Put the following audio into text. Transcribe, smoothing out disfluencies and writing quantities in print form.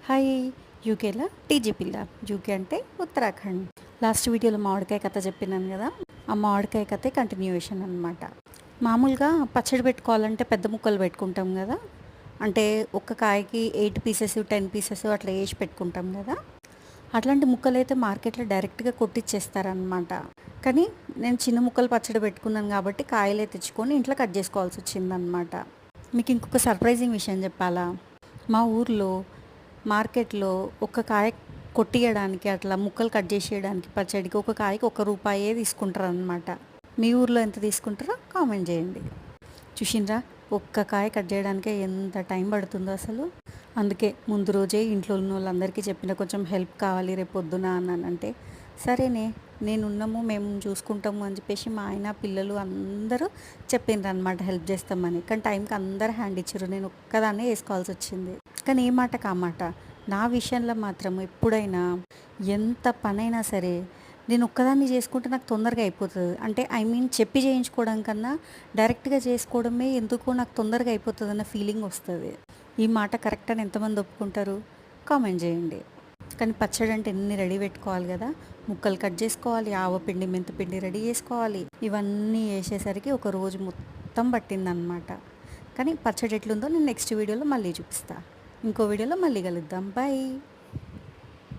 Hi. యూకేలో TG పిల్ల. UK అంటే ఉత్తరాఖండ్. లాస్ట్ వీడియోలో మామిడికాయ కథ చెప్పినాను కదా, ఆ మామిడికాయ కథే కంటిన్యూయేషన్ అనమాట. మామూలుగా పచ్చడి పెట్టుకోవాలంటే పెద్ద ముక్కలు పెట్టుకుంటాం కదా, అంటే ఒక్క కాయకి 8 పీసెస్ 10 పీసెస్ అట్లా వేసి పెట్టుకుంటాం కదా. అట్లాంటి ముక్కలు అయితే మార్కెట్లో డైరెక్ట్గా కొట్టిచ్చేస్తారనమాట. కానీ నేను చిన్న ముక్కలు పచ్చడి పెట్టుకున్నాను కాబట్టి కాయలే తెచ్చుకొని ఇంట్లో కట్ చేసుకోవాల్సి వచ్చిందనమాట. మీకు ఇంకొక సర్ప్రైజింగ్ విషయం చెప్పాలా, మా ఊర్లో మార్కెట్లో ఒక కాయ కొట్టియడానికి అట్లా ముక్కలు కట్ చేసేయడానికి పచ్చడికి ఒక కాయకి ₹1 తీసుకుంటారు అనమాట. మీ ఊర్లో ఎంత తీసుకుంటారో కామెంట్ చేయండి. చూసిండ్రా, ఒక్క కాయ కట్ చేయడానికే ఎంత టైం పడుతుందో అసలు. అందుకే ముందు రోజే ఇంట్లో ఉన్న వాళ్ళందరికీ చెప్పిన, కొంచెం హెల్ప్ కావాలి రేపు పొద్దున అన్నానంటే సరేనే నేనున్నాము మేము చూసుకుంటాము అని చెప్పేసి మా ఆయన పిల్లలు అందరూ చెప్పిండ్రు అనమాట హెల్ప్ చేస్తామని. కానీ టైంకి అందరు హ్యాండ్ ఇచ్చారు, నేను ఒక్కదాన్నే వేసుకోవాల్సి వచ్చింది. కానీ ఏ మాట కామాట నా విషయంలో మాత్రం ఎప్పుడైనా ఎంత పనైనా సరే నేను ఒక్కదాన్ని చేసుకుంటే నాకు తొందరగా అయిపోతుంది. అంటే చెప్పి చేయించుకోవడం కన్నా డైరెక్ట్గా చేసుకోవడమే ఎందుకో నాకు తొందరగా అయిపోతుంది అన్న ఫీలింగ్ వస్తుంది. ఈ మాట కరెక్ట్ అని ఎంతమంది ఒప్పుకుంటారు కామెంట్ చేయండి. కానీ పచ్చడి అంటే ఎన్ని రెడీ పెట్టుకోవాలి కదా, ముక్కలు కట్ చేసుకోవాలి, ఆవపిండి మెంతిపిండి రెడీ చేసుకోవాలి, ఇవన్నీ వేసేసరికి ఒక రోజు మొత్తం పట్టిందనమాట. కానీ పచ్చడి ఎట్లుందో నేను నెక్స్ట్ వీడియోలో మళ్ళీ చూపిస్తాను. ఇంకో వీడియోలో మళ్ళీ కలుద్దాం. బాయ్.